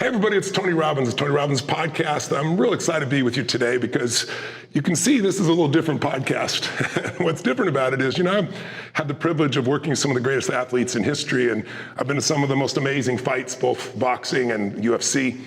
Hey everybody, it's Tony Robbins, it's Tony Robbins Podcast. I'm real excited to be with you today because you can see this is a little different podcast. What's different about it is, I've had the privilege of working with some of the greatest athletes in history, and I've been to some of the most amazing fights, both boxing and UFC.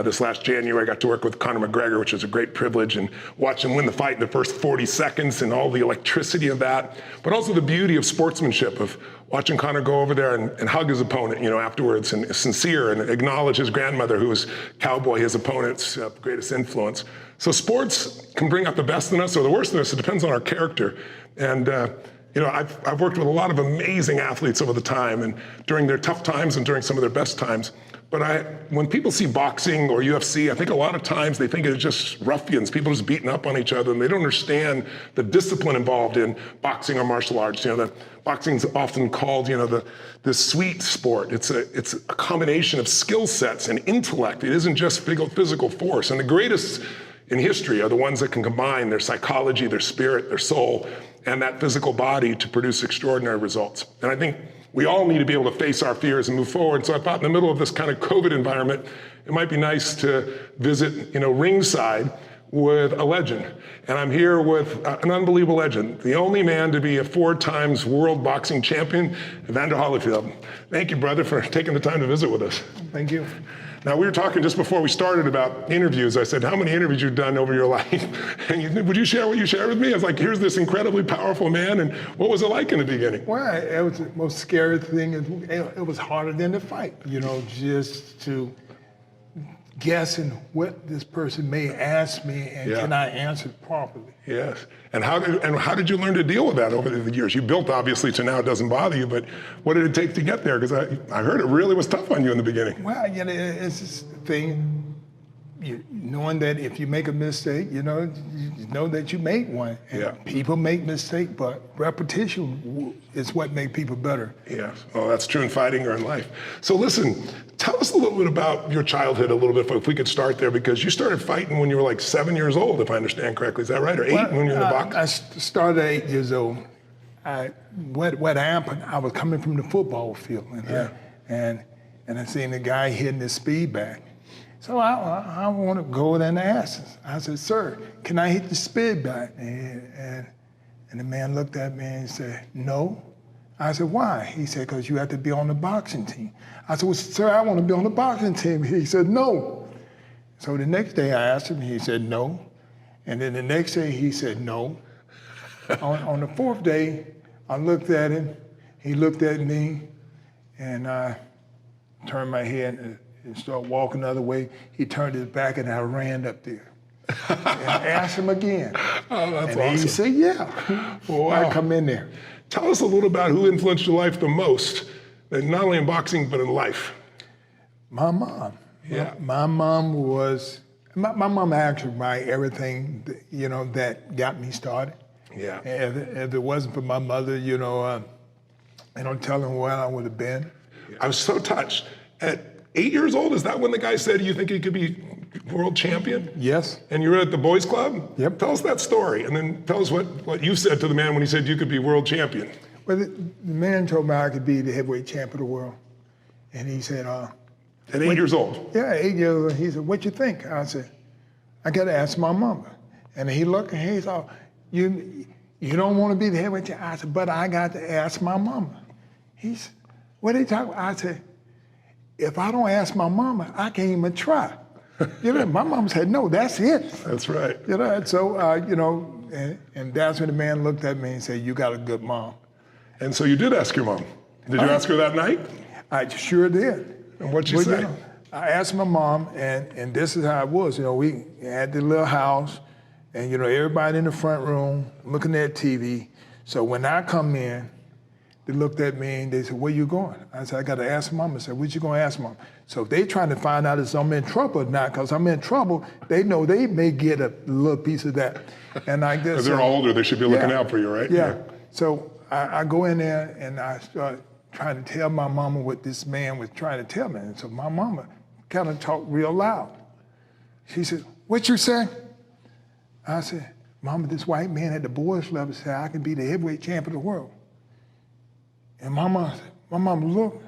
This last January, I got to work with Conor McGregor, which was a great privilege, and watch him win the fight in the first 40 seconds and all the electricity of that, but also the beauty of sportsmanship, of watching Conor go over there and hug his opponent, afterwards, and sincere, and acknowledge his grandmother, who was Cowboy, his opponent's greatest influence. So sports can bring out the best in us or the worst in us. It depends on our character. And I've worked with a lot of amazing athletes over the time, and during their tough times and during some of their best times. But when people see boxing or UFC, I think a lot of times they think it's just ruffians, people just beating up on each other, and they don't understand the discipline involved in boxing or martial arts. Boxing's often called, the sweet sport. It's a combination of skill sets and intellect. It isn't just physical force. And the greatest in history are the ones that can combine their psychology, their spirit, their soul, and that physical body to produce extraordinary results. And I think we all need to be able to face our fears and move forward. So I thought in the middle of this kind of COVID environment, it might be nice to visit, ringside with a legend. And I'm here with an unbelievable legend, the only man to be a 4 times world boxing champion, Evander Holyfield. Thank you, brother, for taking the time to visit with us. Thank you. Now, we were talking just before we started about interviews. I said, how many interviews you've done over your life? And would you share what you shared with me? I was like, here's this incredibly powerful man, and what was it like in the beginning? Well, it was the most scary thing. It was harder than the fight, just to guessing what this person may ask me, and can I answer it properly? Yes. And how did you learn to deal with that over the years? You built, obviously, to now it doesn't bother you, but what did it take to get there? Because I heard it really was tough on you in the beginning. Well, it's this thing, knowing that if you make a mistake, you know that you made one. And people make mistakes, but repetition is what makes people better. Yes. Well, that's true in fighting or in life. So listen, tell us a little bit about your childhood a little bit, if we could start there, because you started fighting when you were like 7 years old, if I understand correctly. Is that right? Or 8 when you were in the box? I started at 8 years old. What happened, I was coming from the football field, and I seen the guy hitting his speed bag. So I want to go in and ask him. I said, sir, can I hit the speed bag? And the man looked at me and said, no. I said, why? He said, because you have to be on the boxing team. I said, well, sir, I want to be on the boxing team. He said, no. So the next day I asked him, he said, no. And then the next day he said, no. on the 4th day, I looked at him, he looked at me, and I turned my head and started walking the other way. He turned his back, and I ran up there. And I asked him again. Oh, that's and awesome. He said, yeah. Wow. I come in there. Tell us a little about who influenced your life the most, not only in boxing, but in life. My mom. Yeah. My mom was, my mom actually buy everything, that got me started. Yeah. If it wasn't for my mother, I don't tell him where I would have been. I was so touched. At 8 years old, is that when the guy said you think he could be world champion? Yes. And you were at the boys club? Yep. Tell us that story, and then tell us what you said to the man when he said you could be world champion. Well, the man told me I could be the heavyweight champion of the world. And he said, at 8 years old? Yeah, 8 years old. He said, what you think? I said, I got to ask my mama. And he looked and he said, you don't want to be the heavyweight champion? I said, but I got to ask my mama. He said, what are you talking about? I said, if I don't ask my mama, I can't even try. My mama said, no, that's it. That's right. So, and that's when the man looked at me and said, you got a good mom. And so you did ask your mom. Did you ask her that night? I sure did. And what'd she say? I asked my mom, and this is how it was. We had the little house, and everybody in the front room looking at TV. So when I come in, they looked at me and they said, where you going? I said, I got to ask mom. I said, what you going to ask mom? So they trying to find out if I'm in trouble or not, because I'm in trouble. They know they may get a little piece of that. And I guess— Because they're older, they should be looking out for you, right? Yeah. So I go in there and I start trying to tell my mama what this man was trying to tell me. And so my mama kind of talked real loud. She said, what you say? I said, Mama, this white man at the boys club said I can be the heavyweight champion of the world. And my mom looked.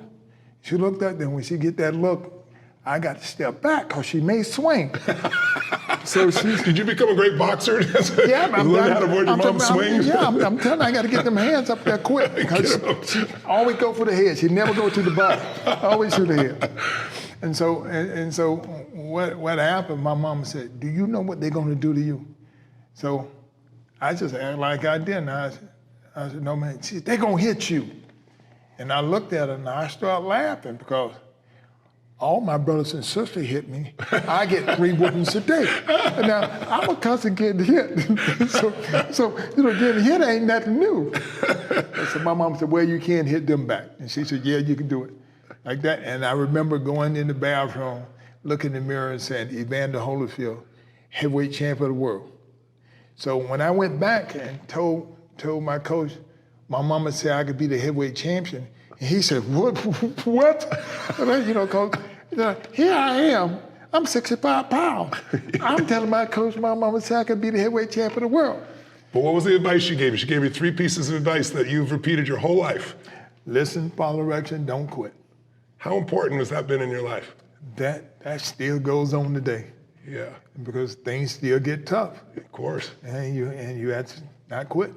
She looked up, then when she get that look, I got to step back because she may swing. So did you become a great boxer? Yeah, I'm learning how to avoid your mom's swings. I'm telling you, I got to get them hands up there quick. Because she always go for the head. She never go to the body. Always to the head. And so what happened? My mama said, "Do you know what they're going to do to you?" So I just acted like I didn't. I said, "No, man. She said, they're going to hit you." And I looked at her and I started laughing because all my brothers and sisters hit me. I get 3 whoopings a day. And now, I'm accustomed to getting hit. so getting hit ain't nothing new. And so my mom said, "Well, you can't hit them back." And she said, "Yeah, you can do it." Like that. And I remember going in the bathroom, looking in the mirror and saying, "Evander Holyfield, heavyweight champion of the world." So when I went back and told my coach, my mama said I could be the heavyweight champion. And he said, "What? Coach, here I am. I'm 65 pounds. I'm telling my coach, my mama said I could be the heavyweight champion of the world." But what was the advice she gave you? She gave you 3 pieces of advice that you've repeated your whole life. Listen, follow direction, don't quit. How important has that been in your life? That still goes on today. Yeah. Because things still get tough. Of course. And you have to not quit.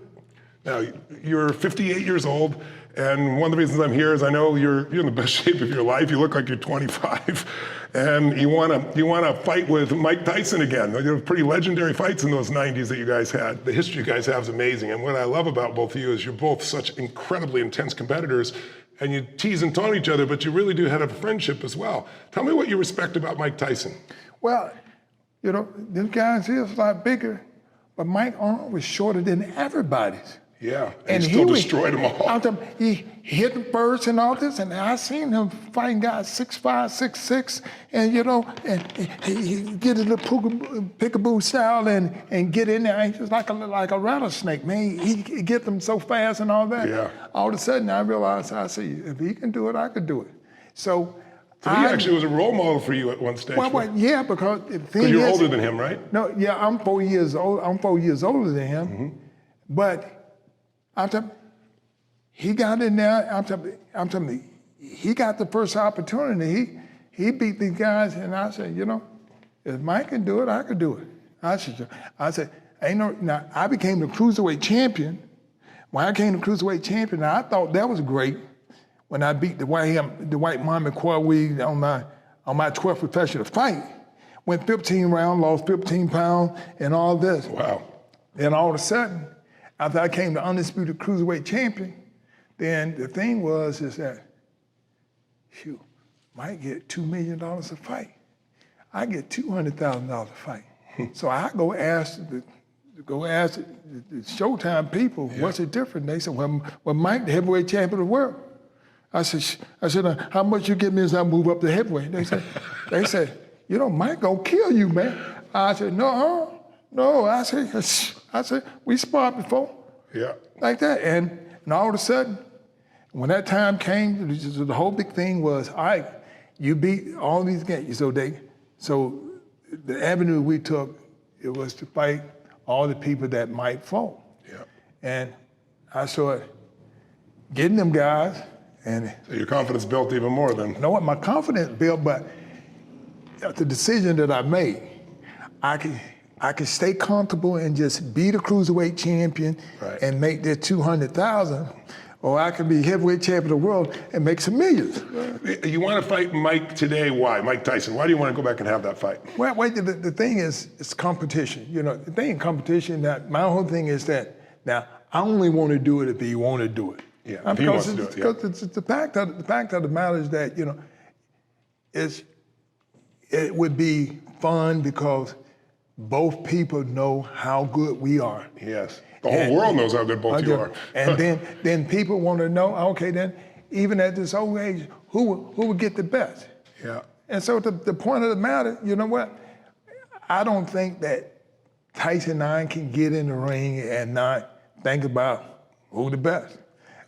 Now, you're 58 years old, and one of the reasons I'm here is I know you're in the best shape of your life. You look like you're 25, and you want to fight with Mike Tyson again. You have pretty legendary fights in those 90s that you guys had. The history you guys have is amazing, and what I love about both of you is you're both such incredibly intense competitors, and you tease and taunt each other, but you really do have a friendship as well. Tell me what you respect about Mike Tyson. Well, this guy's here is a lot bigger, but Mike's arm was shorter than everybody's. Yeah, and he still destroyed them all. He hit them first and all this, and I seen him fighting guys 6'5", 6'6", and he get in the peekaboo style and get in there. He's just like a rattlesnake, man. He get them so fast and all that. Yeah. All of a sudden, I realized, I see, if he can do it, I could do it. So he actually was a role model for you at one stage. Well, yeah, because the thing is, you're older than him, right? No, yeah, I'm 4 years old. I'm 4 years older than him, but I'm telling you, he got in there. I'm telling you, he got the first opportunity. He beat these guys, and I said, if Mike can do it, I could do it. I said, ain't no. Now I became the cruiserweight champion. When I became the cruiserweight champion, I thought that was great. When I beat the white Muhammad Qawi on my 12th professional fight, went 15 rounds, lost 15 pounds, and all this. Wow. Then all of a sudden, after I came the undisputed cruiserweight champion, then the thing is that, Mike get $2 million a fight. I get $200,000 a fight. So I go ask the Showtime people, what's the difference? They said, well, Mike, the heavyweight champion of the world. I said, how much you give me as I move up to heavyweight? They said, Mike gonna kill you, man. I said, no. I said, we sparred before. Yeah. Like that, and all of a sudden, when that time came, the whole big thing was, all right, you beat all these guys. So the avenue we took, it was to fight all the people that Mike fought. Yeah. And I started getting them guys. And so your confidence built even more then. You know what? My confidence built, but the decision that I made, I could stay comfortable and just be the cruiserweight champion and make that $200,000, or I could be heavyweight champion of the world and make some millions. You want to fight Mike today? Why? Mike Tyson. Why do you want to go back and have that fight? Well, the thing is, it's competition. The thing in competition, that my whole thing is that now I only want to do it if he want to do it. Yeah, if he wants to do it. Because it's the fact of the matter is that it would be fun because both people know how good we are. Yes, the whole world knows how good both you are. And then people want to know, okay, then even at this old age, who would get the best? Yeah. And so the point of the matter, you know what? I don't think that Tyson and I can get in the ring and not think about who the best.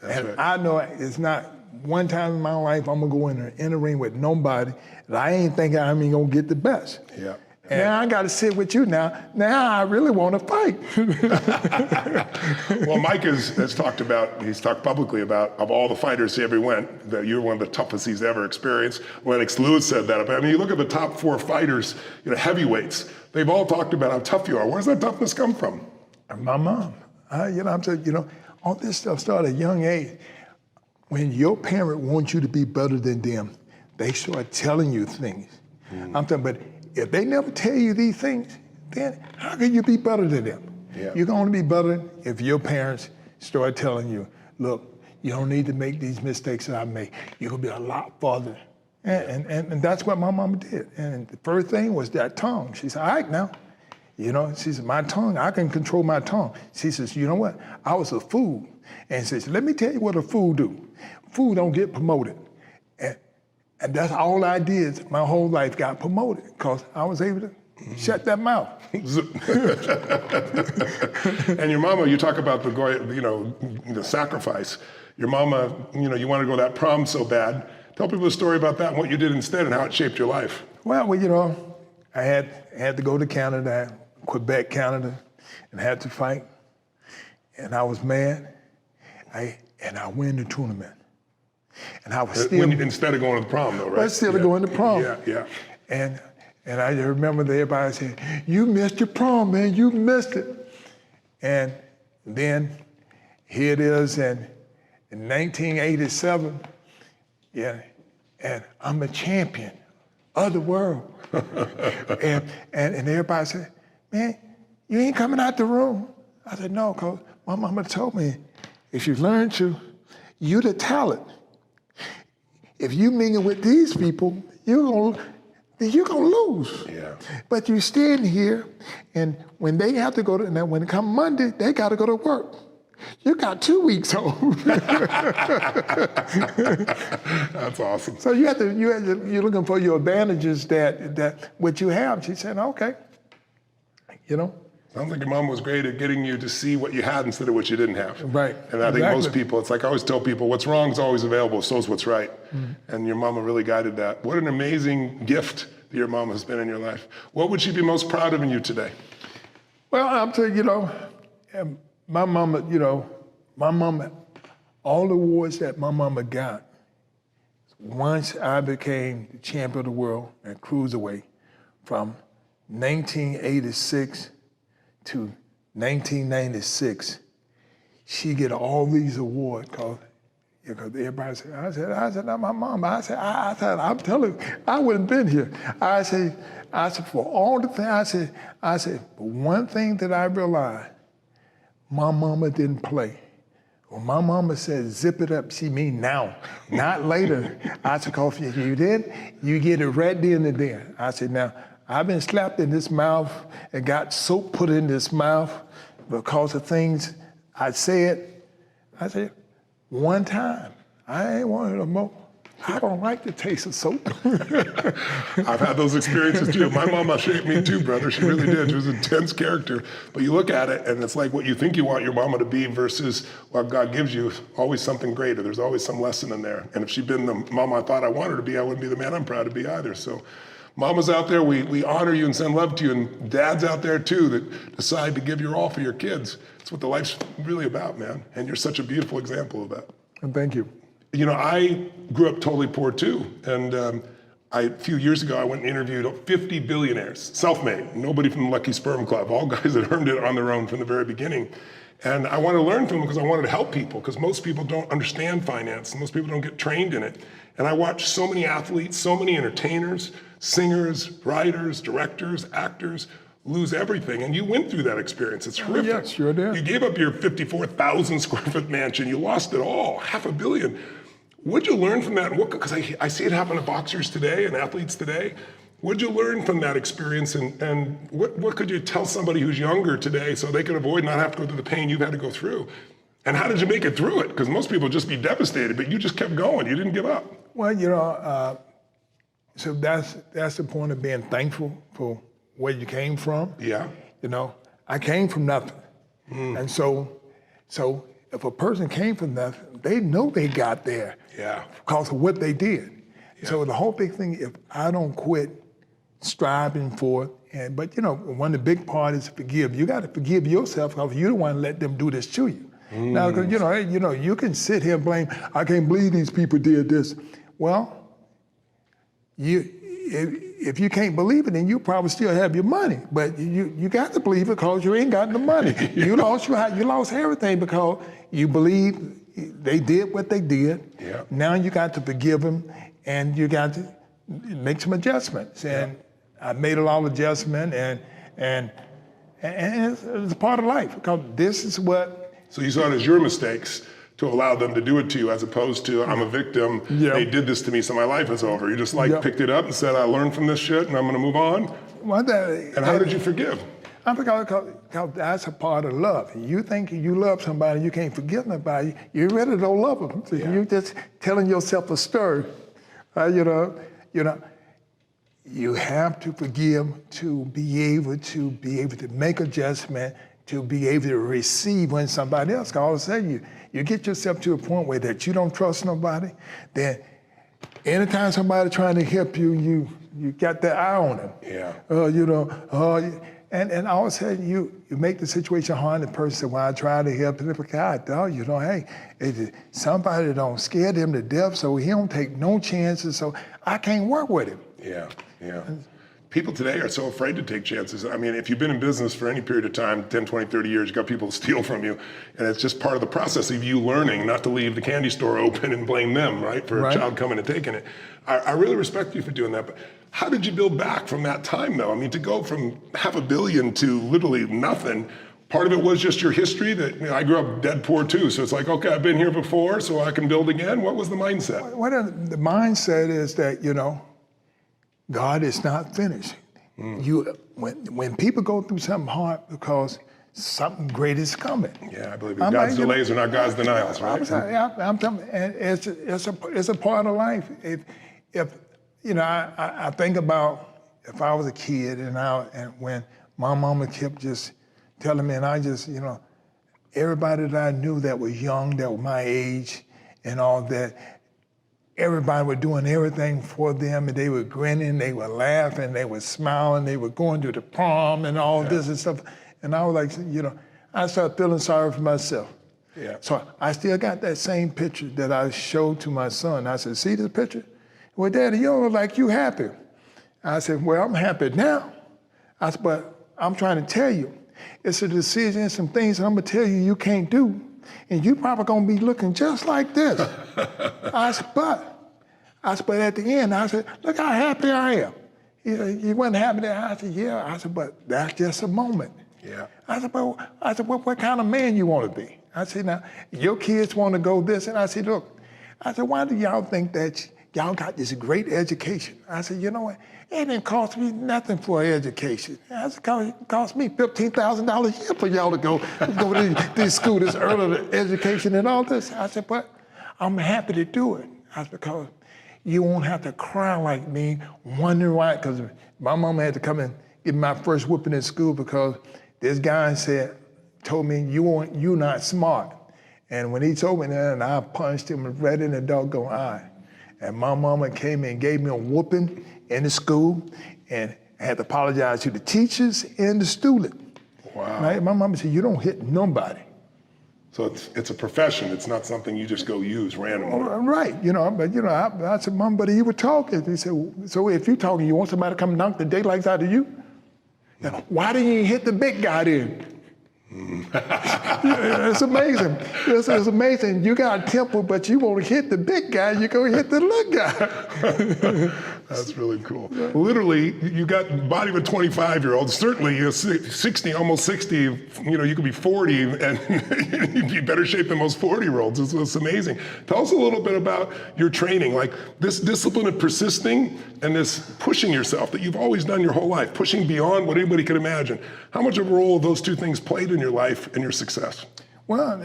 That's right. I know it's not one time in my life I'm gonna go in the ring with nobody that I ain't thinking I'm even gonna get the best. Yeah. Now I got to sit with you now. Now I really want to fight. Well, Mike has talked about, he's talked publicly about, of all the fighters he ever went, that you're one of the toughest he's ever experienced. Lennox Lewis said that. I mean, you look at the top 4 fighters, heavyweights, they've all talked about how tough you are. Where does that toughness come from? My mom. I'm saying, all this stuff started at a young age. When your parent wants you to be better than them, they start telling you things. I'm saying, but if they never tell you these things, then how can you be better than them? Yeah. You're going to be better if your parents start telling you, look, you don't need to make these mistakes that I make. You're going to be a lot farther. And that's what my mama did. And the first thing was that tongue. She said, all right now. She said, my tongue, I can control my tongue. She says, you know what? I was a fool. And she says, let me tell you what a fool do. Fool don't get promoted. And that's all I did. My whole life got promoted because I was able to shut that mouth. And your mama, you talk about the sacrifice. Your mama, you want to go to that prom so bad. Tell people the story about that and what you did instead and how it shaped your life. Well, I had to go to Canada, Quebec, Canada, and had to fight. And I was mad. And I win the tournament. And I was still... Instead of going to the prom, though, right? Instead of going to prom. Yeah. And I remember everybody saying, you missed your prom, man, you missed it. And then here it is in 1987, and I'm a champion of the world. and everybody said, man, you ain't coming out the room. I said, no, because my mama told me, if you learn to, you're the talent. If you mingle with these people, you're gonna lose. Yeah. But you stand here, and when they have to go to, now when it come Monday, they got to go to work. You got 2 weeks home. That's awesome. So you're looking for your advantages that what you have. She said, okay, Sounds like your mom was great at getting you to see what you had instead of what you didn't have. Right. And I think most people, it's like I always tell people, what's wrong is always available, so is what's right. And your mama really guided that. What an amazing gift that your mama has been in your life. What would she be most proud of in you today? Well, I'm telling you, my mama, all the awards that my mama got, once I became the champion of the world at cruiserweight from 1986 to 1996, she get all these awards because everybody said, I said, not my mom. I said, I'm telling you, I wouldn't have been here. I said, for all the things, I said, but one thing that I realized, my mama didn't play. When my mama said, zip it up, she mean now, not later. I said, if you did, you get it right then and there. I said, now, I've been slapped in this mouth and got soap put in this mouth because of things I said. I said, one time, I ain't wanted no more. I don't like the taste of soap. I've had those experiences too. My mama shaped me too, brother. She really did. She was an intense character. But you look at it and it's like what you think you want your mama to be versus what God gives you, always something greater. There's always some lesson in there. And if she'd been the mama I thought I wanted her to be, I wouldn't be the man I'm proud to be either. So mamas out there, we honor you and send love to you. And dads out there too that decide to give your all for your kids. It's what the life's really about, man. And you're such a beautiful example of that. And thank you. I grew up totally poor too. And a few years ago, I went and interviewed 50 billionaires, self-made, nobody from the Lucky Sperm Club, all guys that earned it on their own from the very beginning. And I wanted to learn from them because I wanted to help people, because most people don't understand finance, and most people don't get trained in it. And I watched so many athletes, so many entertainers, singers, writers, directors, actors, lose everything. And you went through that experience. It's horrific. Yes, sure did. You gave up your 54,000 square foot mansion. You lost it all, $500 million. What'd you learn from that? Because I see it happen to boxers today and athletes today. What'd you learn from that experience? And what could you tell somebody who's younger today so they can avoid not have to go through the pain you've had to go through? And how did you make it through it? Because most people just be devastated, but you just kept going. You didn't give up. Well, so that's the point of being thankful for where you came from. Yeah. I came from nothing. And so if a person came from nothing, they know they got there. Yeah. Because of what they did. Yeah. So the whole big thing, if I don't quit striving for it but one of the big part is forgive. You got to forgive yourself because you don't want to let them do this to you. Now, because you can sit here and blame. I can't believe these people did this. Well, if you can't believe it, then you probably still have your money. But you got to believe it because you ain't got the money. You lost everything because you believe they did what they did. Yeah. Now you got to forgive them, and you got to make some adjustments. And I made a lot of adjustments, and it's a part of life because this is what. So you saw it as your mistakes to allow them to do it to you, as opposed to I'm a victim. Yeah. They did this to me, so my life is over. You just picked it up and said, I learned from this shit, and I'm going to move on. And how did you forgive? Because that's a part of love. You think you love somebody, you can't forgive nobody. You really don't love them. So you're just telling yourself a story. You have to forgive to be able to make adjustment, to be able to receive when somebody else. Because all of a sudden you get yourself to a point where that you don't trust nobody. Then anytime somebody trying to help you, you got that eye on them. Yeah. And all of a sudden you make the situation hard. And the person said, well, I tried to help him. God, hey, somebody don't scare him to death, so he don't take no chances, so I can't work with him. Yeah. People today are so afraid to take chances. I mean, if you've been in business for any period of time, 10, 20, 30 years, you've got people to steal from you. And it's just part of the process of you learning not to leave the candy store open and blame them, right, for a child coming and taking it. I really respect you for doing that. But how did you build back from that time, though? I mean, to go from $500 million to literally nothing, part of it was just your history that I grew up dead poor too. So it's like, okay, I've been here before, so I can build again. What was the mindset? The mindset is that, God is not finished. When people go through something hard because something great is coming. Yeah, I believe it. God's delays are not God's denials, right? I'm telling you, and it's a part of life. If I think about if I was a kid and when my mama kept just telling me, and I just everybody that I knew that was young, that was my age, and all that. Everybody was doing everything for them, and they were grinning, they were laughing, they were smiling, they were going to the prom and all this and stuff. And I was like, I started feeling sorry for myself. Yeah. So I still got that same picture that I showed to my son. I said, see this picture? Well, Daddy, you don't look like you happy. I said, well, I'm happy now. I said, but I'm trying to tell you, it's a decision and some things that I'm gonna tell you you can't do. And you probably gonna be looking just like this. I said, but at the end, I said, look how happy I am. You wasn't happy there? I said, yeah. I said, but that's just a moment. Yeah. I said, what kind of man you want to be? I said, now, your kids want to go this, and I said, look, why do y'all think that y'all got this great education? I said, you know what? It didn't cost me nothing for an education. I said, it cost me $15,000 a year for y'all to go to this school, this early education and all this. I said, but I'm happy to do it. I said, because you won't have to cry like me, wondering why, because my mama had to come and give me my first whooping in school because this guy told me, you're not smart. And when he told me that, and I punched him right in the doggone eye. And my mama came and gave me a whooping in the school, and I had to apologize to the teachers and the student. Wow. Right? My mama said, you don't hit nobody. So it's a profession. It's not something you just go use randomly. Right, but I said, Mom, but he was talking. He said, so if you're talking, you want somebody to come knock the daylights out of you? Now, why didn't you hit the big guy then? It's amazing. It's amazing. You got a temper, but you won't hit the big guy. You go hit the little guy. That's really cool. Yeah. Literally, you got the body of a 25-year-old. Certainly, you're 60, almost 60. You could be 40, and you'd be in better shape than most 40-year-olds. It's amazing. Tell us a little bit about your training, like this discipline of persisting and this pushing yourself that you've always done your whole life, pushing beyond what anybody could imagine. How much of a role those two things played in your life and your success? Well,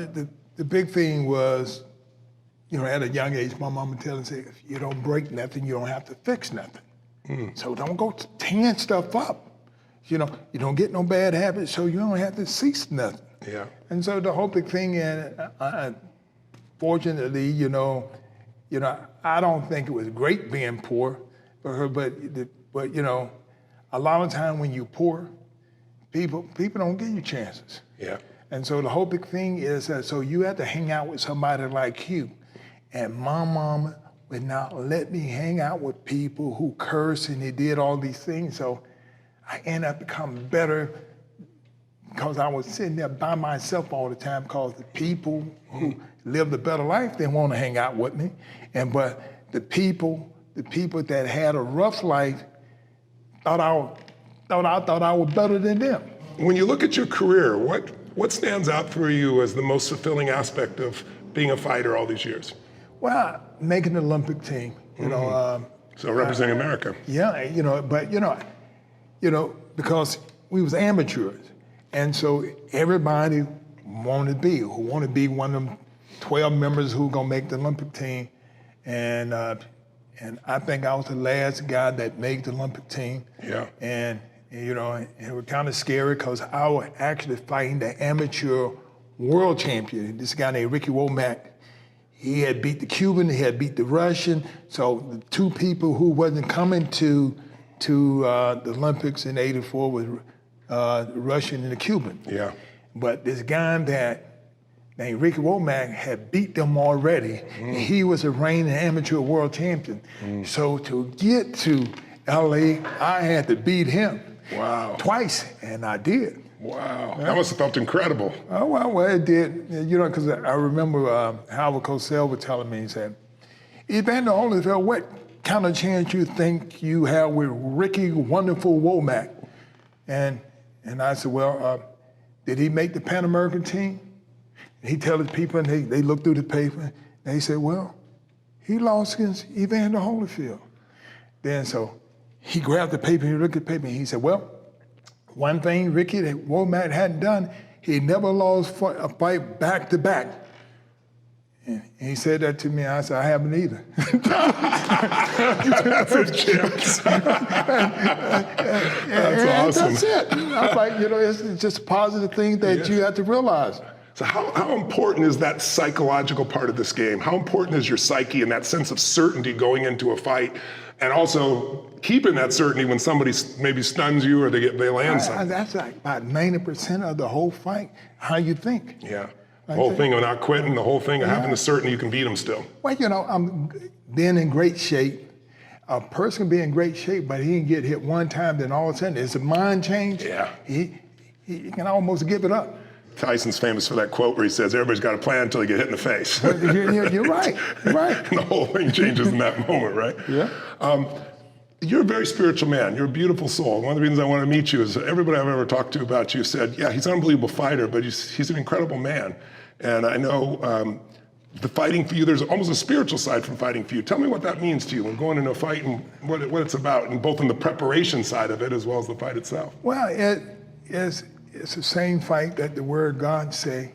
the big thing was, at a young age, my mama telling me, if you don't break nothing, you don't have to fix nothing. So don't go tearing stuff up. You don't get no bad habits, so you don't have to cease nothing. Yeah. And so the whole big thing, and fortunately, I don't think it was great being poor, but a lot of time when you're poor, people don't give you chances. Yeah. And so the whole big thing is that so you have to hang out with somebody like you. And my mama would not let me hang out with people who curse and they did all these things. So I ended up becoming better because I was sitting there by myself all the time because the people who lived a better life didn't want to hang out with me. But the people that had a rough life thought I was better than them. When you look at your career, what stands out for you as the most fulfilling aspect of being a fighter all these years? Well, making the Olympic team, So representing America. Yeah, because we was amateurs, and so everybody wanted to be one of them 12 members who gonna make the Olympic team, and I think I was the last guy that made the Olympic team. Yeah. And it was kind of scary because I was actually fighting the amateur world champion. This guy named Ricky Womack. He had beat the Cuban, he had beat the Russian. So the two people who wasn't coming to the Olympics in '84 was the Russian and the Cuban. Yeah. But this guy named Ricky Womack had beat them already, and he was a reigning amateur world champion. So to get to LA, I had to beat him. Wow. Twice, and I did. Wow. That must have felt incredible. Oh, well, it did. Because I remember Howard Cosell was telling me, he said, Evander Holyfield, what kind of chance you think you have with Ricky Wonderful Womack? And I said, well, did he make the Pan American team? And he tell his people, and they looked through the paper, and he said, well, he lost against Evander Holyfield. Then so he grabbed the paper, he looked at the paper, and he said, well, one thing Ricky that Womack hadn't done, he never lost a fight back to back. And he said that to me, I said, I haven't either. That's a chance. That's awesome. That's it. I'm like, it's just a positive thing that you have to realize. So how important is that psychological part of this game? How important is your psyche and that sense of certainty going into a fight, and also keeping that certainty when somebody maybe stuns you or they land something? That's like about 90% of the whole fight, how you think. Yeah. The whole thing of not quitting, the whole thing of having the certainty you can beat them still. Well, I'm being in great shape. A person can be in great shape, but he can get hit one time, then all of a sudden, it's a mind change. Yeah. He can almost give it up. Tyson's famous for that quote where he says, everybody's got a plan until you get hit in the face. You're right. You're right. And the whole thing changes in that moment, right? Yeah. You're a very spiritual man. You're a beautiful soul. One of the reasons I want to meet you is everybody I've ever talked to about you said, yeah, he's an unbelievable fighter, but he's an incredible man. And I know the fighting for you, there's almost a spiritual side from fighting for you. Tell me what that means to you when going into a fight and what it's about, and both in the preparation side of it as well as the fight itself. Well, it's the same fight that the word God say,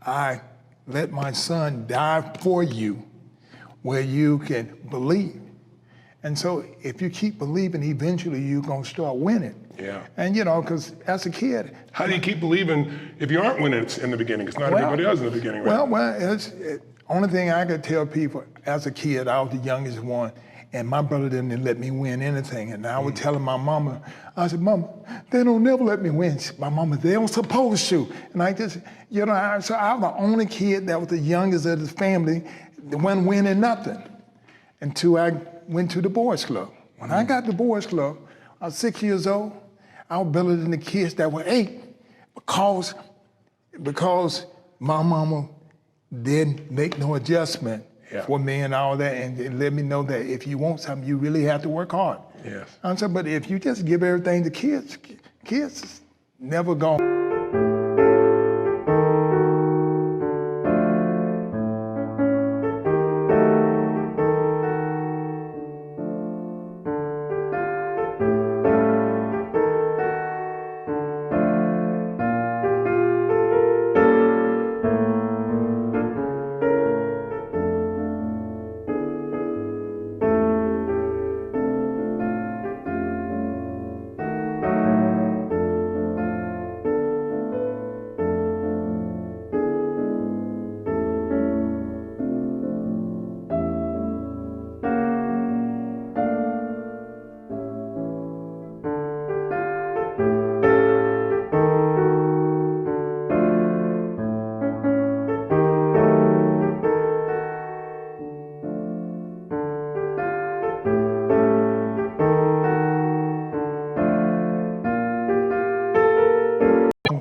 I let my son die for you, where you can believe. And so if you keep believing, eventually you're going to start winning. Yeah. And because as a kid. How do you keep believing if you aren't winning in the beginning? It's not everybody else in the beginning, right? Well, only thing I could tell people, as a kid, I was the youngest one, and my brother didn't let me win anything. And I would tell my mama, I said, Mama, they don't never let me win. My mama, they don't supposed to. And I just, so I was the only kid that was the youngest of the family that wasn't winning nothing until I went to the boys club. When I got to the boys club, I was 6 years old. I was better than the kids that were 8 because my mama didn't make no adjustment for me and all that, and it let me know that if you want something, you really have to work hard. Yes. I said, but if you just give everything to kids never gonna.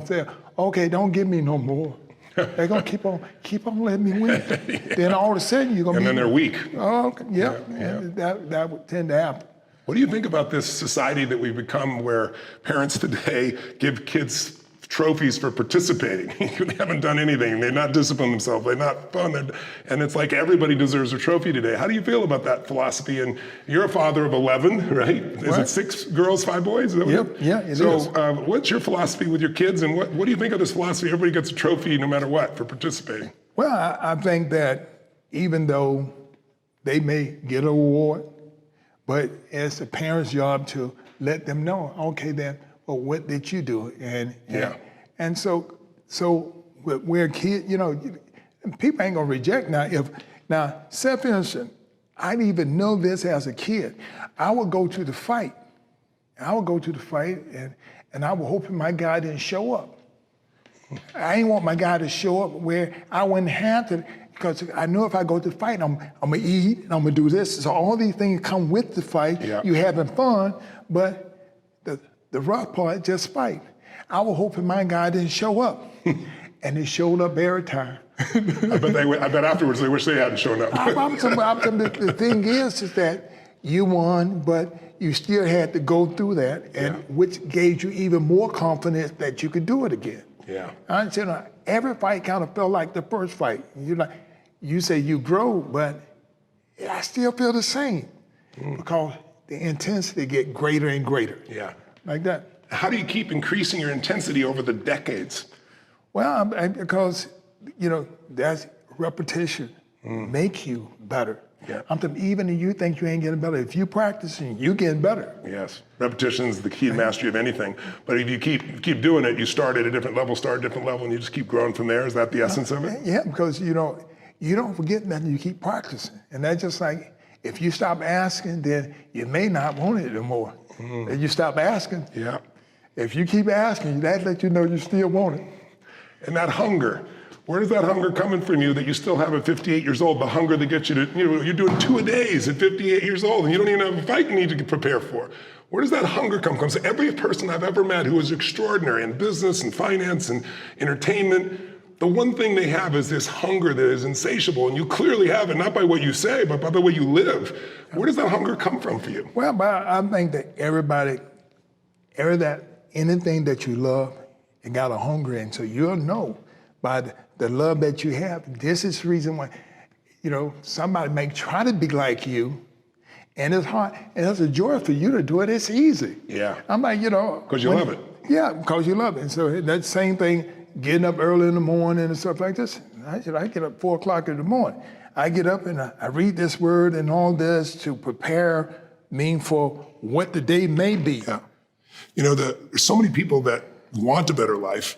Say, okay, don't give me no more. They're gonna keep on letting me win. Then all of a sudden you're gonna And then they're weak. Oh, okay, yeah. And that would tend to happen. What do you think about this society that we've become where parents today give kids trophies for participating? They haven't done anything. They're not disciplined themselves. They're not fun. And it's like everybody deserves a trophy today. How do you feel about that philosophy? And you're a father of 11, right? Is it 6 girls, 5 boys? Yep, yeah, it is. So what's your philosophy with your kids? And what do you think of this philosophy? Everybody gets a trophy no matter what for participating. Well, I think that even though they may get an award, but it's the parent's job to let them know, okay, then, well, what did you do? And so we're kids, people ain't gonna reject now. Self-innocent, I didn't even know this as a kid. I would go to the fight. And I was hoping my guy didn't show up. I didn't want my guy to show up where I wouldn't have to, because I knew if I go to the fight, I'm gonna eat, and I'm gonna do this. So all these things come with the fight. Yeah. You having fun, but the rough part, just fight. I was hoping my guy didn't show up, and he showed up every time. I bet afterwards they wish they hadn't shown up. The thing is that you won, but you still had to go through that, and which gave you even more confidence that you could do it again. Yeah. Every fight kind of felt like the first fight. You say you grow, but I still feel the same because the intensity get greater and greater. Yeah. Like that. How do you keep increasing your intensity over the decades? Well, because, that's repetition make you better. Yeah. Even if you think you ain't getting better, if you practicing, you getting better. Yes, repetition is the key to mastery of anything. But if you keep doing it, you start at a different level, and you just keep growing from there. Is that the essence of it? Yeah, because you don't forget nothing, you keep practicing. And that's just like, if you stop asking, then you may not want it anymore. And you stop asking. Yeah. If you keep asking, that lets you know you still want it. And that hunger, where is that hunger coming from you that you still have at 58 years old? The hunger that gets you to, you're doing 2-a-days at 58 years old and you don't even have a fight you need to prepare for. Where does that hunger come from? So every person I've ever met who is extraordinary in business and finance and entertainment, the one thing they have is this hunger that is insatiable, and you clearly have it, not by what you say, but by the way you live. Where does that hunger come from for you? Well, I think that anything that you love, it got a hunger in. So you'll know by the love that you have, this is the reason why, somebody may try to be like you, and it's hard, and it's a joy for you to do it. It's easy. Yeah. I'm like, Because you love it. Yeah, because you love it. And so that same thing, getting up early in the morning and stuff like this. I get up 4 o'clock in the morning. I get up and I read this word and all this to prepare me for what the day may be. Yeah. There's so many people that want a better life,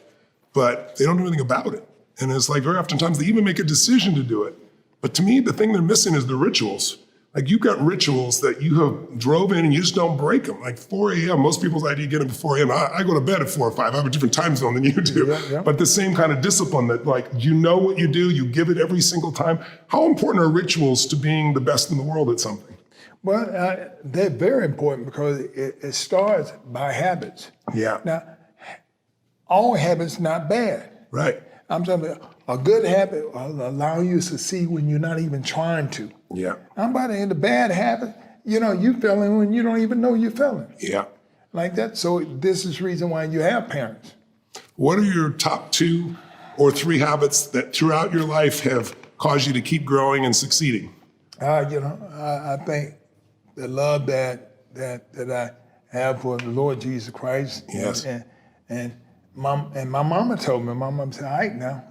but they don't do anything about it. And it's like very oftentimes they even make a decision to do it. But to me, the thing they're missing is the rituals. Like you've got rituals that you have drove in and you just don't break them. Like 4 a.m., most people's idea get up at 4 a.m. I go to bed at 4 or 5. I have a different time zone than you do. Yeah. But the same kind of discipline that you know what you do, you give it every single time. How important are rituals to being the best in the world at something? Well, they're very important because it starts by habits. Yeah. Now, all habits not bad. Right. I'm talking about a good habit will allow you to succeed when you're not even trying to. Yeah. I'm about to end a bad habit, you failing when you don't even know you're failing. Yeah. Like that. So this is the reason why you have parents. What are your top 2 or 3 habits that throughout your life have caused you to keep growing and succeeding? I think the love that I have for the Lord Jesus Christ. Yes. And my mama told me, my mom said, all right now,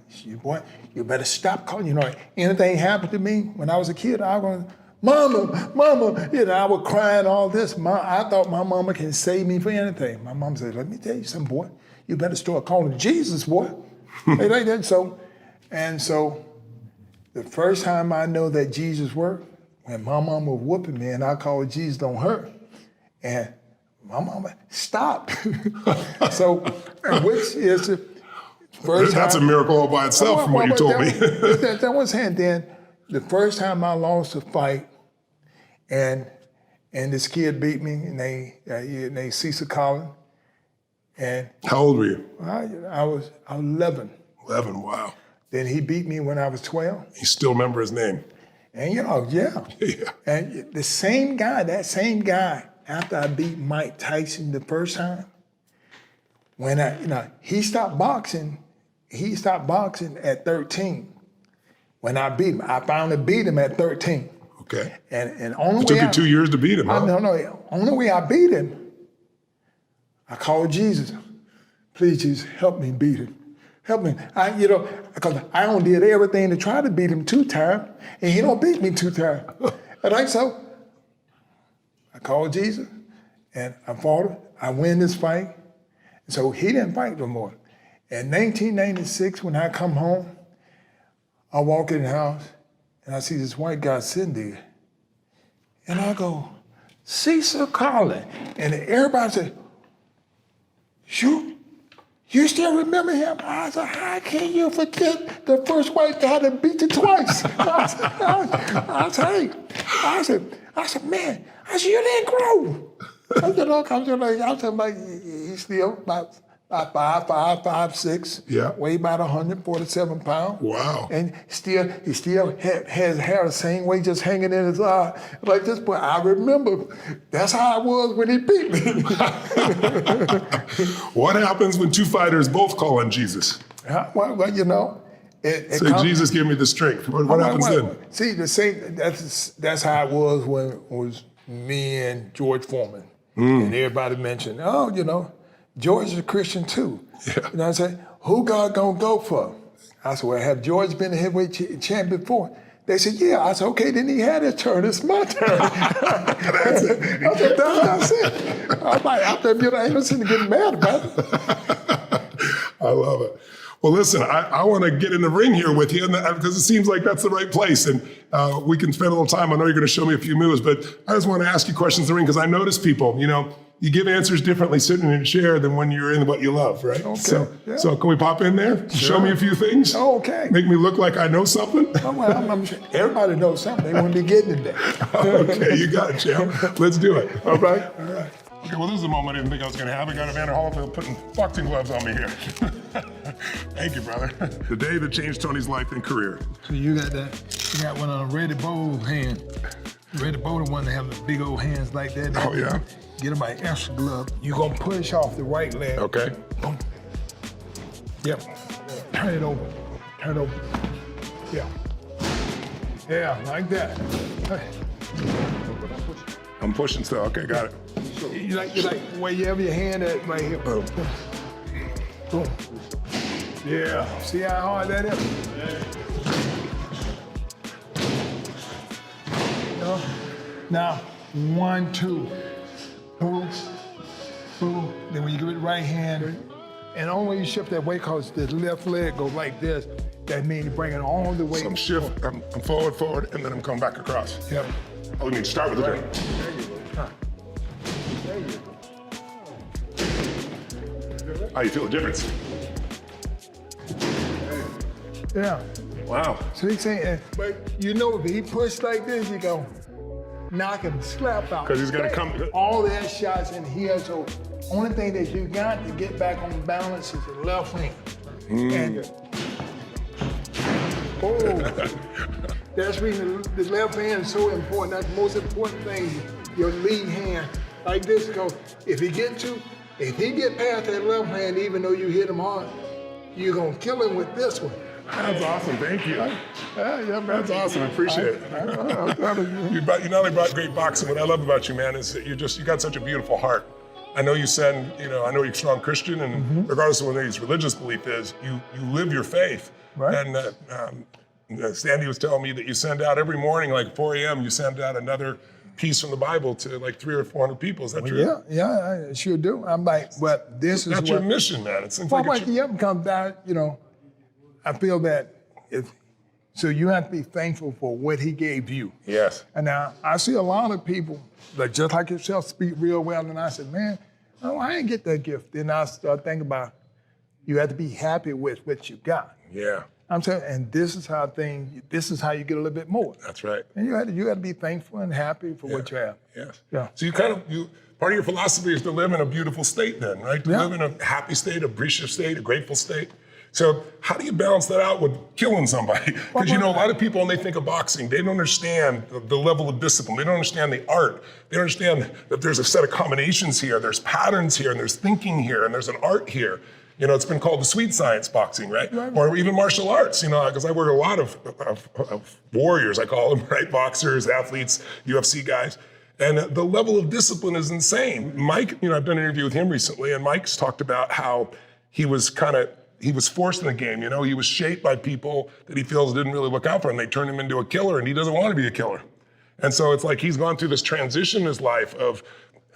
you better stop calling. Anything happened to me when I was a kid, I was Mama, I was crying all this. I thought my mama can save me for anything. My mom said, let me tell you something, boy. You better start calling Jesus, boy. Like that. So the first time I know that Jesus worked, when my mama was whooping me and I called Jesus on her, and my mama stopped. So, which is the first That's time, a miracle all by itself from what you told me. that was hand. Then the first time I lost a fight, and this kid beat me, and they Cecil Collins, And How old were you? I was 11. 11, wow. Then he beat me when I was 12. You still remember his name? And yeah. Yeah. And that same guy, after I beat Mike Tyson the first time, when he stopped boxing at 13. When I beat him, I finally beat him at 13. Okay. And only It took you 2 years to beat him, huh? No. Only way I beat him, I called Jesus. Please, Jesus, help me beat him. Help me. Because I don't did everything to try to beat him 2 times, and he don't beat me 2 times. And so I called Jesus, and I fought him. I win this fight. So he didn't fight no more. In 1996, when I come home, I walk in the house, and I see this white guy sitting there. And I go, Cecil Collins. And everybody said, you still remember him? I said, how can you forget the first white guy that beat you twice? I said, man, you didn't grow. He's still about 5'6". Yeah. Weigh about 147 pounds. Wow. And he still has hair the same way, just hanging in his eye like this. But I remember that's how I was when he beat me. What happens when 2 fighters both call on Jesus? Well, Jesus gave me the strength. What happens then? See, the same. That's how it was when it was me and George Foreman, and everybody mentioned, George is a Christian too. Yeah. I said, who God gonna go for? I said, well, have George been a heavyweight champ before? They said, yeah. I said, okay, then he had his turn. It's my turn. That's it. I said, that's it. I'm like, after I ain't listening to getting mad about it. I love it. Well, listen, I want to get in the ring here with you because it seems like that's the right place. And we can spend a little time. I know you're going to show me a few moves, but I just want to ask you questions in the ring because I notice people, you give answers differently sitting in a chair than when you're in what you love, right? Okay. So can we pop in there? Sure. Show me a few things? Okay. Make me look like I know something? I'm sure everybody knows something. They wouldn't be getting it there. Okay, you got it, champ. Let's do it. All right? All right. Okay, well, this is a moment I didn't think I was going to have. I got Evander Holyfield putting boxing gloves on me here. Thank you, brother. The day that changed Tony's life and career. So you got one on a Ready Bowl hand. Ready Bowl, the one that have the big old hands like that. Oh, yeah? Get them by extra glove. You're going to push off the right leg. Okay. Boom. Yep. Turn it over. Turn it over. Yeah. Yeah, like that. Hey. I'm pushing still. Okay, got it. You like where you have your hand at right here. Boom. Boom. Yeah. See how hard that is? Now, 1, 2. Boom. Boom. Then when you give it right hand, and only when you shift that way, because the left leg goes like this, that means you bring it all the way. So I'm shift, I'm forward, and then I'm coming back across. Yep. Oh, you mean start with the ring. There you go. There you go. How you feel the difference? Yeah. Wow. So he's saying, but if he pushed like this, you go knock him, slap out. Because he's going to come. All that shots in here. So only thing that you got to get back on balance is the left hand. And that's reason the left hand is so important. That's the most important thing. Your lead hand like this, because if he get past that left hand, even though you hit him hard, you're gonna kill him with this one. That's awesome. Thank you. That's awesome. I appreciate it. You not only brought great boxing. What I love about you, man, is that you got such a beautiful heart. I know you send, I know you're a strong Christian, and regardless of what his religious belief is, you live your faith. Right. And Sandy was telling me that you send out every morning, like 4 a.m., you send out another piece from the Bible to like 300 or 400 people. Is that true? Yeah, I sure do. I'm like, but this is That's your mission, man. It seems well, like it comes down, I feel that so you have to be thankful for what he gave you. Yes. And now I see a lot of people that just like yourself speak real well, and I said, man, I didn't get that gift. Then I start thinking about you have to be happy with what you got. Yeah. I'm saying, and this is how you get a little bit more. That's right. And you got to be thankful and happy for what you have. Yes. Yeah. So part of your philosophy is to live in a beautiful state then, right? To live in a happy state, appreciative state, a grateful state. So how do you balance that out with killing somebody? Because a lot of people, when they think of boxing, they don't understand the level of discipline. They don't understand the art. They don't understand that there's a set of combinations here, there's patterns here, and there's thinking here, and there's an art here. It's been called the sweet science boxing, right? Or even martial arts, because I work with a lot of warriors, I call them, right? Boxers, athletes, UFC guys. And the level of discipline is insane. Mike, I've done an interview with him recently, and Mike's talked about how he was forced in the game. He was shaped by people that he feels didn't really look out for him. They turned him into a killer, and he doesn't want to be a killer. And so it's like he's gone through this transition in his life of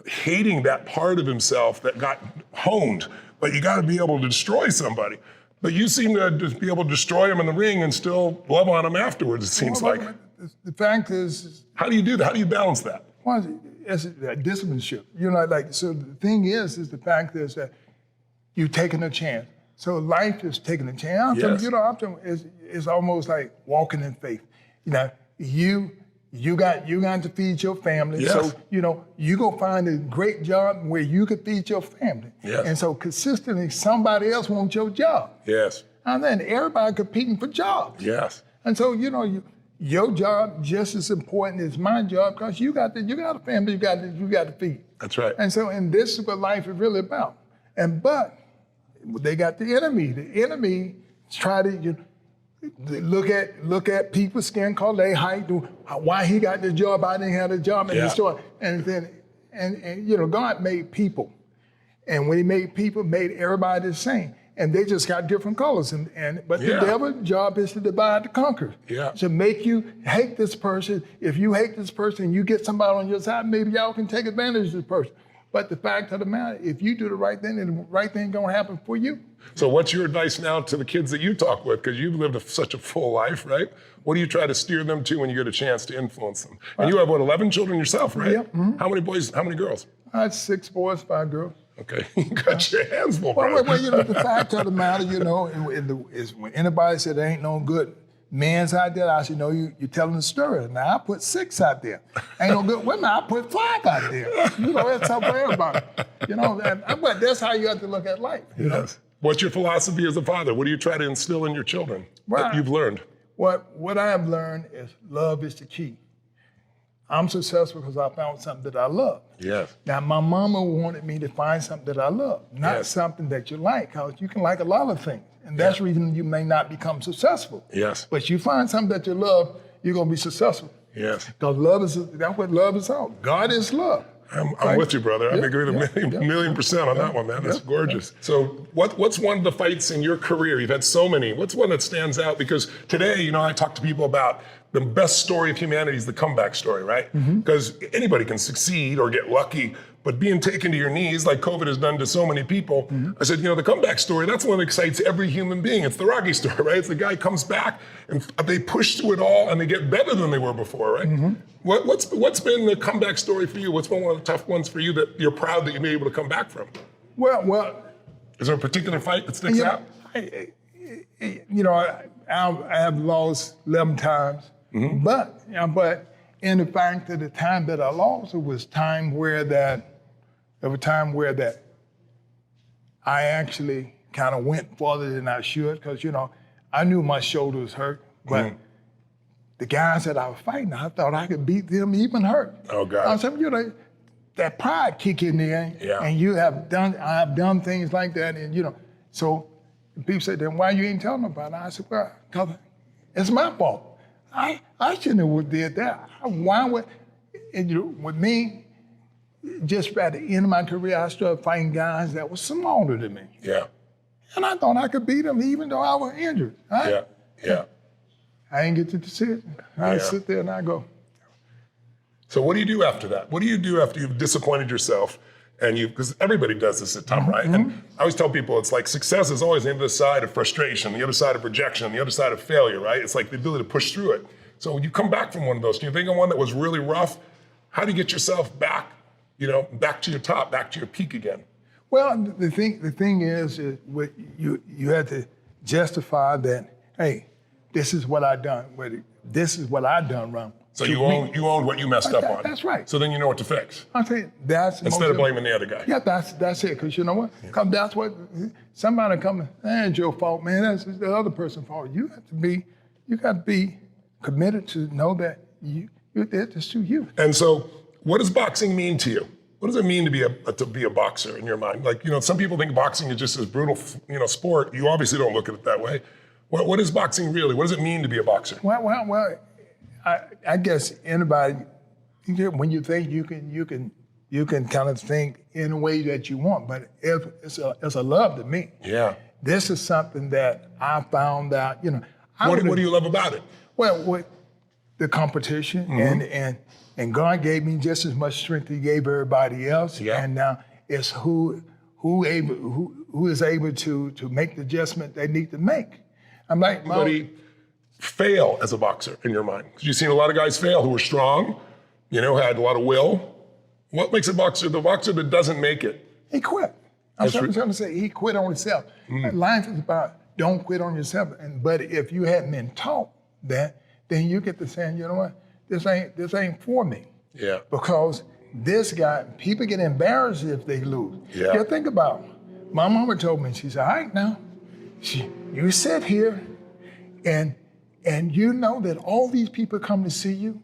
hating that part of himself that got honed. But you got to be able to destroy somebody. But you seem to just be able to destroy him in the ring and still love on him afterwards, it seems like. The fact is... How do you do that? How do you balance that? Well, it's a discipleship. So the thing is the fact is that you're taking a chance. So life is taking a chance. It's almost like walking in faith. You got to feed your family. Yes. So, you go find a great job where you could feed your family. Yes. And so consistently, somebody else wants your job. Yes. And then everybody competing for jobs. Yes. And so, your job just as important as my job because you got a family you got to feed. That's right. And this is what life is really about. But they got the enemy. The enemy try to look at people's skin color, their height, why he got the job, I didn't have the job, and destroy. And God made people, and when He made people, made everybody the same. And they just got different colors. But the devil's job is to divide to conquer. Yeah. To make you hate this person. If you hate this person, you get somebody on your side, maybe y'all can take advantage of this person. But the fact of the matter, if you do the right thing, then the right thing gonna happen for you. So what's your advice now to the kids that you talk with? Because you've lived such a full life, right? What do you try to steer them to when you get a chance to influence them? And you have, 11 children yourself, right? Yep. Mm-hmm. How many boys, how many girls? I had 6 boys, 5 girls. Okay, you got your hands full, bro. Well, the fact of the matter, is when anybody said there ain't no good men's out there, I said, no, you're telling the story. Now, I put 6 out there. Ain't no good women, I put 5 out there. That's how for everybody. But that's how you have to look at life. Yes. What's your philosophy as a father? What do you try to instill in your children that you've learned? What I have learned is love is the key. I'm successful because I found something that I love. Yes. Now, my mama wanted me to find something that I love, not something that you like, because you can like a lot of things. And that's the reason you may not become successful. Yes. But you find something that you love, you're going to be successful. Yes. Because that's what love is all. God is love. I'm with you, brother. I agree with a million percent on that one, man. That's gorgeous. So what's one of the fights in your career? You've had so many. What's one that stands out? Because today, I talk to people about the best story of humanity is the comeback story, right? Because anybody can succeed or get lucky, but being taken to your knees like COVID has done to so many people, I said, the comeback story, that's one that excites every human being. It's the Rocky story, right? It's the guy comes back and they push through it all and they get better than they were before, right? What's been the comeback story for you? What's been one of the tough ones for you that you're proud that you've been able to come back from? Well, is there a particular fight that sticks out? I have lost 11 times, but in the fact that the time that I lost, it was time where that I actually kind of went farther than I should, because I knew my shoulder was hurt, but the guys that I was fighting, I thought I could beat them even hurt. Oh God! I said, that pride kick in there, and I have done things like that, and so people said, then why you ain't telling them about it? I said, well, because it's my fault. I shouldn't have did that. Why would, with me, just at the end of my career, I started fighting guys that were smaller than me. Yeah. And I thought I could beat them even though I was injured. Right? Yeah. I didn't get to decision. I sit there and I go. So what do you do after that? What do you do after you've disappointed yourself? Because everybody does this at times, right? And I always tell people it's like success is always the other side of frustration, the other side of rejection, the other side of failure, right? It's like the ability to push through it. So when you come back from one of those, do you think of one that was really rough? How do you get yourself back, back to your top, back to your peak again? Well, the thing is you had to justify that hey, this is what I done. This is what I done wrong. So you owned what you messed up on. That's right. So then you know what to fix. I say that's instead of blaming the other guy. Yeah, that's it. Because you know what? Because that's what somebody come. That ain't your fault, man. That's the other person's fault. You got to be committed to know that you're there to suit you. And so, what does boxing mean to you? What does it mean to be a boxer in your mind? Like, some people think boxing is just this brutal, sport. You obviously don't look at it that way. What is boxing really? What does it mean to be a boxer? Well, I guess anybody, when you think you can kind of think in a way that you want, but it's a love to me. Yeah. This is something that I found out. What do you love about it? Well, with the competition and God gave me just as much strength He gave everybody else. Yeah. And now it's who is able to make the adjustment they need to make. I'm like, anybody fail as a boxer in your mind? Because you've seen a lot of guys fail who were strong, had a lot of will. What makes the boxer that doesn't make it? He quit. I'm trying to say he quit on himself. Life is about don't quit on yourself. But if you hadn't been taught that, then you get to saying, you know what, this ain't for me. Yeah. Because this guy, people get embarrassed if they lose. Yeah. You think about it. My mama told me, she said, all right now, you sit here and you know that all these people come to see you.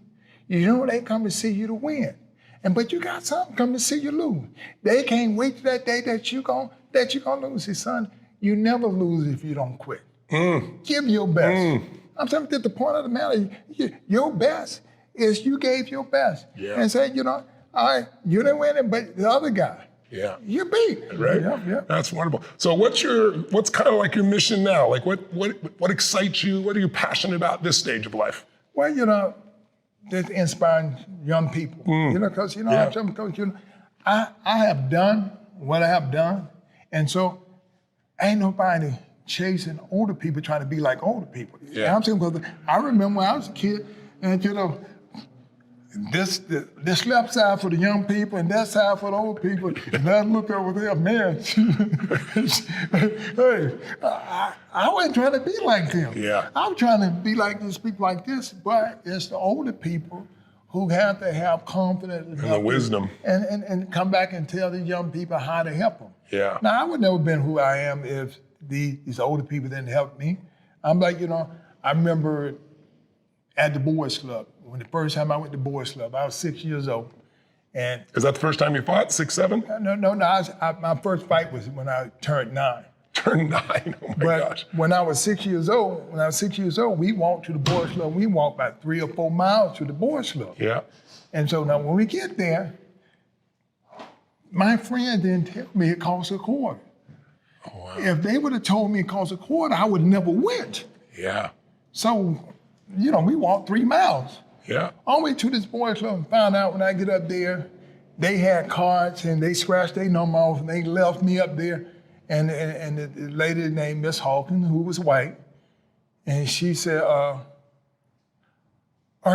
You know they come to see you to win. But you got something come to see you lose. They can't wait to that day that you're gonna lose. See, son, you never lose if you don't quit. Give your best. I'm telling you, the point of the matter, your best is you gave your best. Yeah. And say, all right, you didn't win it, but the other guy, you beat. Right? Yeah. That's wonderful. So what's kind of like your mission now? Like what excites you? What are you passionate about this stage of life? Well, just inspiring young people. Because I have done what I have done, and so ain't nobody chasing older people trying to be like older people. Yeah. I'm saying, because I remember when I was a kid, and this left side for the young people and that side for the old people, and I look over there, man. Hey, I wasn't trying to be like them. Yeah. I'm trying to be like these people like this, but it's the older people who have to have confidence and the wisdom and come back and tell the young people how to help them. Yeah. Now, I would never been who I am if these older people didn't help me. I'm like, I remember at the boys club, when the first time I went to boys club, I was 6 years old. And is that the first time you fought, 6, 7? No. My first fight was when I turned 9. Turned 9, oh my gosh. When I was 6 years old, we walked to the boys club. We walked about 3 or 4 miles to the boys club. Yeah. And so now when we get there, my friend didn't tell me it cost a quarter. Oh, wow. If they would have told me it cost a quarter, I would have never went. Yeah. So, we walked 3 miles. Yeah. All the way to this boys club and found out when I get up there, they had cards and they scratched their number off and they left me up there. And the lady named Miss Hawkins, who was white, and she said, are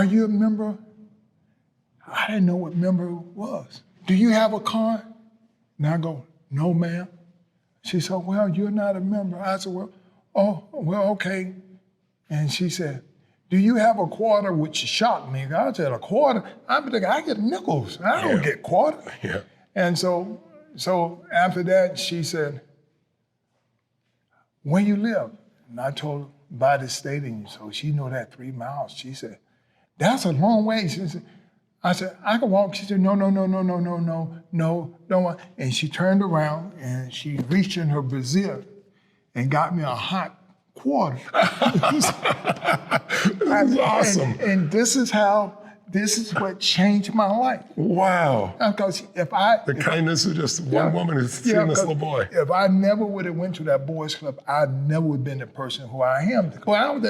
you a member? I didn't know what member was. Do you have a card? And I go, no, ma'am. She said, well, you're not a member. I said, well, okay. And she said, do you have a quarter? Which shocked me. I said, a quarter? I get nickels. I don't get quarter. Yeah. And so after that, she said, where you live? And I told her, by the stadium. So she know that 3 miles. She said, that's a long way. She said, I said, I can walk. She said, no. And she turned around and she reached in her brassiere and got me a hot quarter. This is awesome. And this is what changed my life. Wow. Because the kindness of just one woman who's seeing this little boy. If I never would have went to that boys club, I never would have been the person who I am. Well,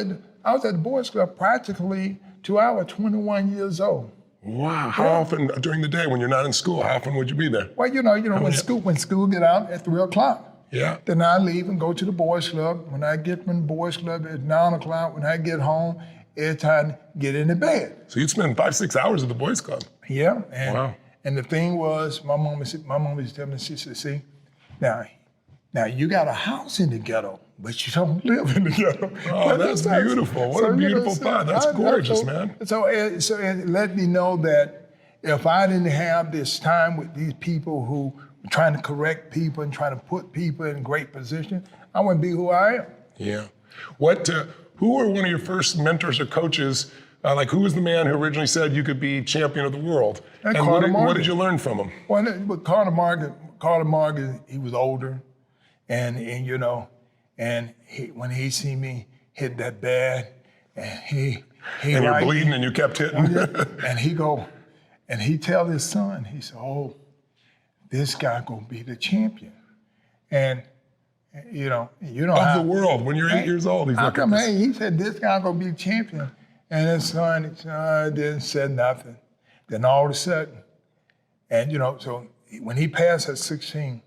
I was at the boys club practically till I was 21 years old. Wow. How often during the day when you're not in school, how often would you be there? Well, when school get out at 3 o'clock. Yeah. Then I leave and go to the boys club. When I get from the boys club at 9 o'clock, when I get home, it's time to get into bed. So you'd spend 5-6 hours at the boys club. Yeah. Wow. And the thing was, my mom was telling me, she said, see, now, Now, you got a house in the ghetto, but you don't live in the ghetto. Oh, that's beautiful. What a beautiful thought. That's gorgeous, man. So it let me know that if I didn't have this time with these people who were trying to correct people and trying to put people in great positions, I wouldn't be who I am. Yeah. Who were one of your first mentors or coaches? Like, who was the man who originally said you could be champion of the world? And what did you learn from him? Well, but Carter Morgan, he was older, and you know, and when he see me hit that bag, and he and you're bleeding, and you kept hitting. And he tell his son, he said, "Oh, this guy gonna be the champion," and you know of the world when you're 8 years old. He's looking at this. He said, "This guy gonna be the champion," and his son didn't say nothing. Then all of a sudden, and you know, so when he passed at 16,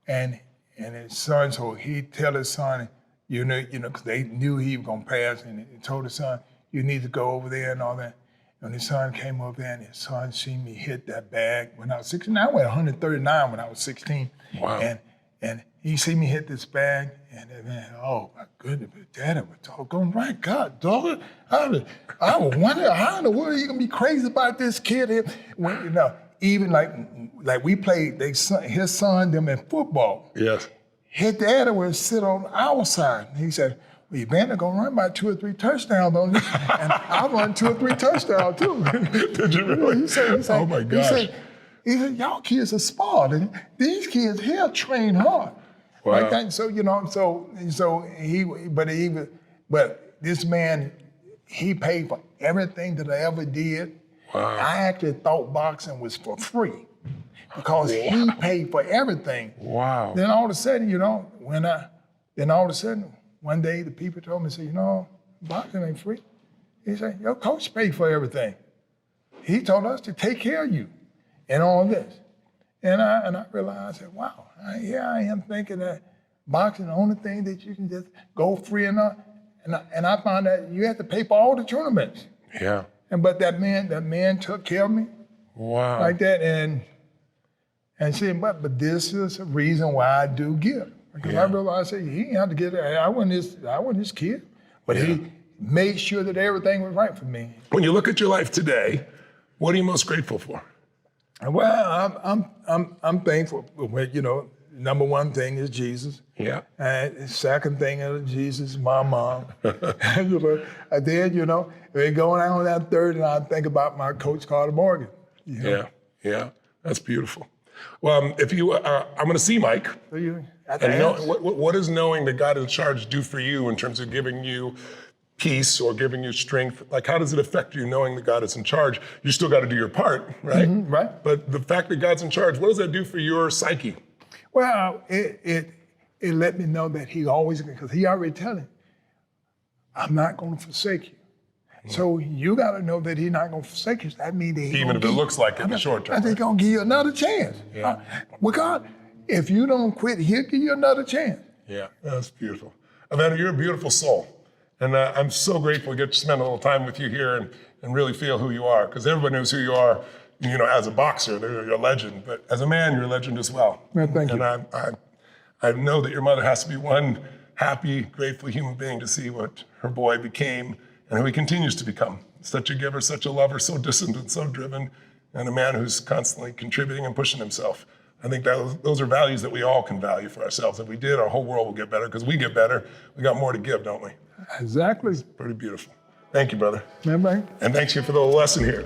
and his son, so he tell his son, you know, because they knew he was gonna pass, and he told his son, "You need to go over there and all that." And his son came over there, and his son seen me hit that bag when I was 16. I weighed 139 when I was 16. Wow. And he see me hit this bag, and then, oh my goodness, Daddy was talking, my God, dog. I was wondering how in the world are you gonna be crazy about this kid here? When, you know, even like we played his son them in football. Yes. His daddy would sit on our side. And he said, "Well, Evander gonna run by 2 or 3 touchdowns on you." And I run 2 or 3 touchdowns too. Did you really? He said, oh my gosh. He said, "Y'all kids are smart, and these kids here train hard." Wow. Like that. So you know, but this man, he paid for everything that I ever did. Wow. I actually thought boxing was for free because he paid for everything. Wow. Then all of a sudden, you know, one day the people told me, said, "You know, boxing ain't free." He said, "Your coach paid for everything. He told us to take care of you and all this." And I realized, I said, wow, here I am thinking that boxing is the only thing that you can just go free and I found that you have to pay for all the tournaments. Yeah. But that man took care of me. Wow. Like that, and said, but this is a reason why I do give. Because I realized, I said, he didn't have to get it. I wasn't his kid, but he made sure that everything was right for me. When you look at your life today, what are you most grateful for? Well, I'm thankful. You know, number one thing is Jesus. Yeah. And the second thing is Jesus is my mom. You know, and then, you know, going on that third, and I think about my coach, Carter Morgan. You know? Yeah, that's beautiful. Well, if you, I'm going to see Mike. And what does knowing that God is in charge do for you in terms of giving you peace or giving you strength? Like, how does it affect you knowing that God is in charge? You still got to do your part, right? Mm-hmm, right. But the fact that God's in charge, what does that do for your psyche? Well, it let me know that he always, because he already telling me, I'm not going to forsake you. Mm-hmm. So you got to know that he's not going to forsake you. That means that even if it looks like it in the short term. I think he's going to give you another chance. Yeah. Well, God, if you don't quit, he'll give you another chance. Yeah, that's beautiful. Evander, you're a beautiful soul. And I'm so grateful to get to spend a little time with you here and really feel who you are, because everybody knows who you are. You know, as a boxer, you're a legend, but as a man, you're a legend as well. Well, thank you. And I know that your mother has to be one happy, grateful human being to see what her boy became and who he continues to become. Such a giver, such a lover, so disciplined, so driven, and a man who's constantly contributing and pushing himself. I think those are values that we all can value for ourselves. If we did, our whole world will get better, because we get better, we got more to give, don't we? Exactly. It's pretty beautiful. Thank you, brother. Remember? And thanks you for the lesson here.